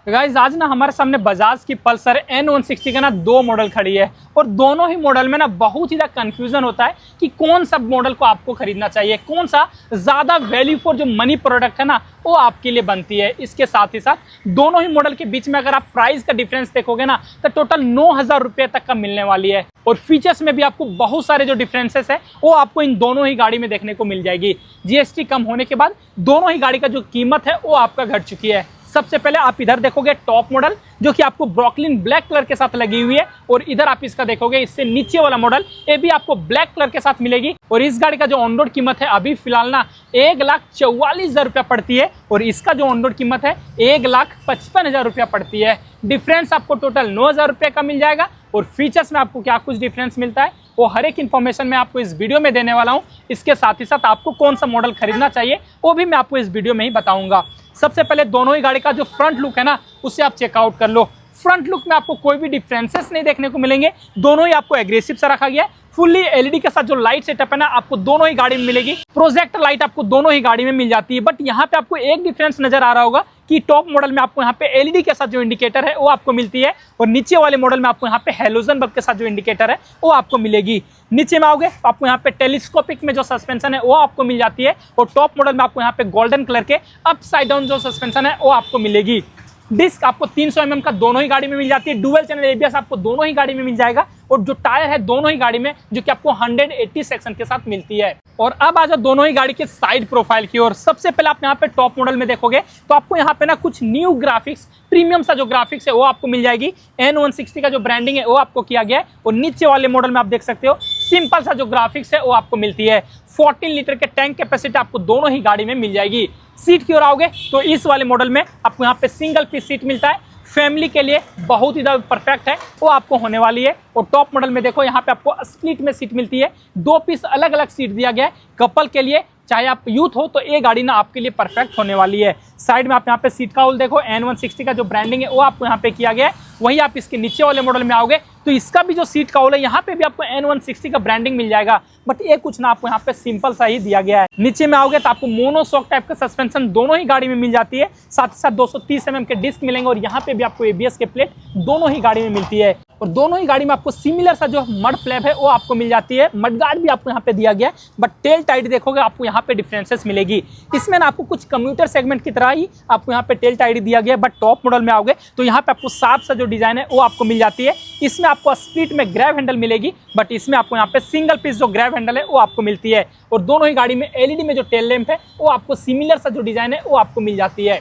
Guys आज ना हमारे सामने बजाज की पल्सर N160 का ना दो मॉडल खड़ी है और दोनों ही मॉडल में ना बहुत ही ज़्यादा कंफ्यूजन होता है कि कौन सा मॉडल को आपको खरीदना चाहिए, कौन सा ज़्यादा वैल्यू फॉर जो मनी प्रोडक्ट है ना वो आपके लिए बनती है। इसके साथ ही साथ दोनों ही मॉडल के बीच में अगर आप प्राइस का डिफरेंस देखोगे ना तो टोटल 9,000 रुपये तक का मिलने वाली है और फीचर्स में भी आपको बहुत सारे जो डिफरेंसेस है वो आपको इन दोनों ही गाड़ी में देखने को मिल जाएगी। जीएसटी कम होने के बाद दोनों ही गाड़ी का जो कीमत है वो आपका घट चुकी है। सबसे पहले आप इधर देखोगे टॉप मॉडल जो कि आपको ब्रॉकलिन ब्लैक कलर के साथ लगी हुई है और इधर आप इसका देखोगे इससे नीचे वाला मॉडल ये भी आपको ब्लैक कलर के साथ मिलेगी और इस गाड़ी का जो ऑन रोड कीमत है अभी फिलहाल ना 1,44,000 रुपया पड़ती है और इसका जो ऑन रोड कीमत है 1,55,000 रुपया पड़ती है। डिफरेंस आपको टोटल 9,000 रुपये का मिल जाएगा और फीचर्स में आपको क्या कुछ डिफरेंस मिलता है वो हर एक इन्फॉर्मेशन मैं आपको इस वीडियो में देने वाला हूँ। इसके साथ ही साथ आपको कौन सा मॉडल खरीदना चाहिए वो भी मैं आपको इस वीडियो में ही बताऊंगा। सबसे पहले दोनों ही गाड़ी का जो फ्रंट लुक है ना उसे आप चेकआउट कर लो। फ्रंट लुक में आपको कोई भी डिफरेंसेस नहीं देखने को मिलेंगे, दोनों ही आपको एग्रेसिव सा रखा गया है। फुल्ली एलईडी के साथ जो लाइट सेटअप है ना आपको दोनों ही गाड़ी में मिलेगी। प्रोजेक्टर लाइट आपको दोनों ही गाड़ी में मिल जाती है, बट यहाँ पे आपको एक डिफरेंस नजर आ रहा होगा कि टॉप मॉडल में आपको यहाँ पे एलईडी के साथ जो इंडिकेटर है वो आपको मिलती है और नीचे वाले मॉडल में आपको यहाँ पे हेलोजन बल्ब के साथ जो इंडिकेटर है वो आपको मिलेगी। नीचे में आओगे तो आपको यहाँ पे टेलीस्कोपिक में जो सस्पेंशन है वो आपको मिल जाती है और टॉप मॉडल में आपको यहाँ पे गोल्डन कलर के अपसाइड डाउन जो सस्पेंशन है वो आपको मिलेगी। डिस्क आपको 300 mm का दोनों ही गाड़ी में मिल जाती है। डुअल चैनल एबीएस आपको दोनों ही गाड़ी में मिल जाएगा और जो टायर है दोनों ही गाड़ी में जो कि आपको 180 सेक्शन के साथ मिलती है। और अब आ जाओ दोनों ही गाड़ी के साइड प्रोफाइल की ओर। सबसे पहले आप यहाँ पे टॉप मॉडल में देखोगे तो आपको यहाँ पे ना कुछ न्यू ग्राफिक्स, प्रीमियम सा जो ग्राफिक्स है वो आपको मिल जाएगी। N160 का जो ब्रांडिंग है वो आपको किया गया है और नीचे वाले मॉडल में आप देख सकते हो सिंपल सा जो ग्राफिक्स है वो आपको मिलती है। 14 लीटर के टैंक कैपेसिटी आपको दोनों ही गाड़ी में मिल जाएगी। सीट की ओर आओगे तो इस वाले मॉडल में आपको यहाँ पे सिंगल पीस सीट मिलता है। फैमिली के लिए बहुत ही ज़्यादा परफेक्ट है वो आपको होने वाली है। और टॉप मॉडल में देखो यहाँ पे आपको स्प्लिट में सीट मिलती है, 2 पीस अलग अलग सीट दिया गया है। कपल के लिए चाहे आप यूथ हो तो ये गाड़ी ना आपके लिए परफेक्ट होने वाली है। साइड में आप यहाँ पे सीट का होल देखो, N160 का जो ब्रांडिंग है वो आपको यहाँ पे किया गया है। वहीं आप इसके नीचे वाले मॉडल में आओगे तो इसका भी जो सीट का होल है यहाँ पे भी आपको N160 का ब्रांडिंग मिल जाएगा, बट ये कुछ ना आपको यहाँ पे सिंपल सा ही दिया गया है। नीचे में आओगे तो आपको मोनोशॉक टाइप का सस्पेंशन दोनों ही गाड़ी में मिल जाती है। साथ ही साथ 230 mm के डिस्क मिलेंगे और यहाँ पे भी आपको एबीएस के प्लेट दोनों ही गाड़ी में मिलती है। और दोनों ही गाड़ी में आपको सिमिलर सा जो मड फ्लैप है वो आपको मिल जाती है। मड गार्ड भी आपको यहाँ पे दिया गया है, बट टेल टाइट देखोगे आपको यहाँ पे डिफरेंसेस मिलेगी। इसमें ना आपको कुछ कम्यूटर सेगमेंट की तरह ही आपको यहाँ पे टेल टाइट दिया गया है, बट टॉप मॉडल में आओगे तो यहाँ पे आपको साफ सा जो डिजाइन है वो आपको मिल जाती है। इसमें आपको स्प्लिट में ग्रैब हैंडल मिलेगी, बट इसमें आपको यहाँ पे सिंगल पीस जो ग्रैब हैंडल है वो आपको मिलती है। और दोनों ही गाड़ी में एलईडी में जो टेल लैंप है वो आपको सिमिलर सा जो डिजाइन है वो आपको मिल जाती है।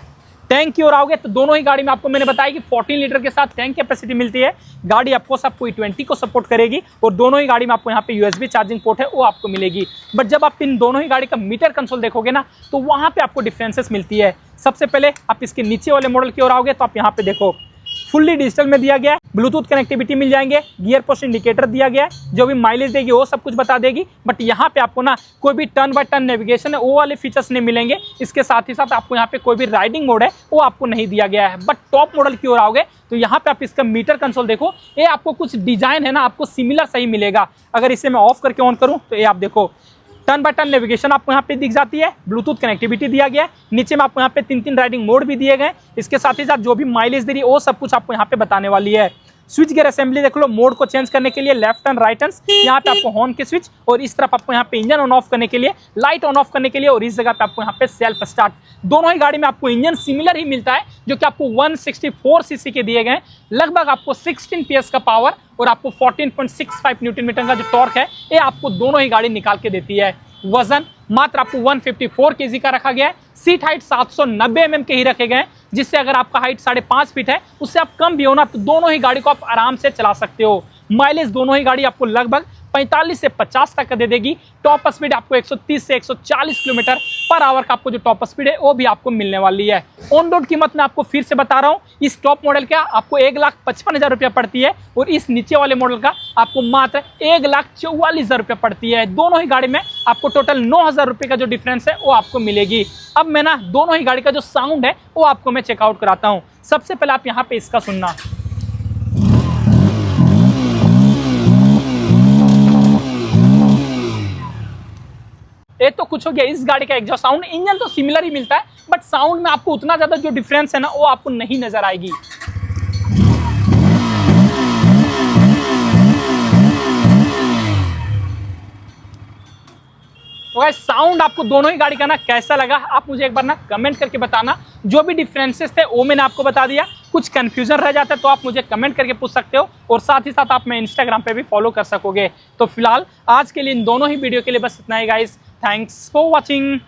टैंक की ओर आओगे तो दोनों ही गाड़ी में आपको मैंने बताया कि 14 लीटर के साथ टैंक कैपेसिटी मिलती है। गाड़ी आपको सबको E20 को सपोर्ट करेगी और दोनों ही गाड़ी में आपको यहाँ पे USB चार्जिंग पोर्ट है वो आपको मिलेगी। बट जब आप इन दोनों ही गाड़ी का मीटर कंसोल देखोगे ना तो वहाँ पे आपको डिफरेंसेस मिलती है। सबसे पहले आप इसके नीचे वाले मॉडल की ओर आओगे तो आप यहाँ पे देखो फुल्ली डिजिटल में दिया गया है, ब्लूटूथ कनेक्टिविटी मिल जाएंगे, गियर पोस्ट इंडिकेटर दिया गया है, जो भी माइलेज देगी वो सब कुछ बता देगी। बट यहाँ पे आपको ना कोई भी टर्न बाय टर्न नेविगेशन है वो वाले फीचर्स नहीं मिलेंगे। इसके साथ ही साथ आपको यहाँ पे कोई भी राइडिंग मोड है वो आपको नहीं दिया गया है। बट टॉप मॉडल की ओर आओगे तो यहाँ पे आप इसका मीटर कंसोल देखो, ये आपको कुछ डिजाइन है ना आपको सिमिलर सही मिलेगा। अगर इसे मैं ऑफ करके ऑन करूँ तो ये आप देखो टर्न बाय टर्न नेविगेशन आपको यहाँ पे दिख जाती है, ब्लूटूथ कनेक्टिविटी दिया गया है। नीचे में आपको यहाँ पे 3 राइडिंग मोड भी दिए गए। इसके साथ ही साथ जो भी माइलेज दे रही है वो सब कुछ आपको यहाँ पे बताने वाली है। स्विच गियर असेंबली देख लो, मोड को चेंज करने के लिए लेफ्ट टर्न राइट टर्न, यहाँ पे आपको हॉर्न के स्विच और इस तरफ आपको यहाँ पे इंजन ऑन ऑफ करने के लिए, लाइट ऑन ऑफ करने के लिए और इस जगह पे आपको यहाँ पे सेल्फ स्टार्ट। दोनों ही गाड़ी में आपको इंजन सिमिलर ही मिलता है जो कि आपको 164 सीसी के दिए गए। लगभग आपको 16 PS का पावर और आपको 14.65 न्यूटन मीटर का जो टॉर्क है ये आपको दोनों ही गाड़ी निकाल के देती है। वजन मात्र आपको 154 kg का रखा गया है। सीट हाइट 790 mm के ही रखे गए हैं, जिससे अगर आपका हाइट 5.5 फीट है उससे आप कम भी हो ना तो दोनों ही गाड़ी को आप आराम से चला सकते हो। माइलेज दोनों ही गाड़ी आपको लगभग 45 से 50 तक का दे देगी। टॉप स्पीड आपको 130 से 140 किलोमीटर पर आवर का आपको जो टॉप स्पीड है वो भी आपको मिलने वाली है। ऑन रोड कीमत मैं आपको फिर से बता रहा हूँ, इस टॉप मॉडल का आपको 1,55,000 रुपया पड़ती है और इस नीचे वाले मॉडल का आपको मात्र 1,44,000 रुपया पड़ती है। दोनों ही गाड़ी में आपको टोटल 9,000 रुपये का जो डिफरेंस है वो आपको मिलेगी। अब मैं ना दोनों ही गाड़ी का जो साउंड है वो आपको मैं चेकआउट कराता हूँ। सबसे पहले आप यहाँ पे इसका सुनना, ये तो कुछ हो गया इस गाड़ी का एग्जॉस्ट साउंड। इंजन तो सिमिलर ही मिलता है, बट साउंड में आपको उतना ज्यादा जो डिफरेंस है ना वो आपको नहीं नजर आएगी। तो गाइस साउंड आपको दोनों ही गाड़ी का ना कैसा लगा, आप मुझे एक बार ना कमेंट करके बताना। जो भी डिफरेंसेस थे वो मैंने आपको बता दिया, कुछ कंफ्यूजन रह जाता है तो आप मुझे कमेंट करके पूछ सकते हो, और साथ ही साथ आप मैं इंस्टाग्राम पे भी फॉलो कर सकोगे। तो फिलहाल आज के लिए इन दोनों ही वीडियो के लिए बस इतना ही गाइस, थैंक्स फॉर वॉचिंग।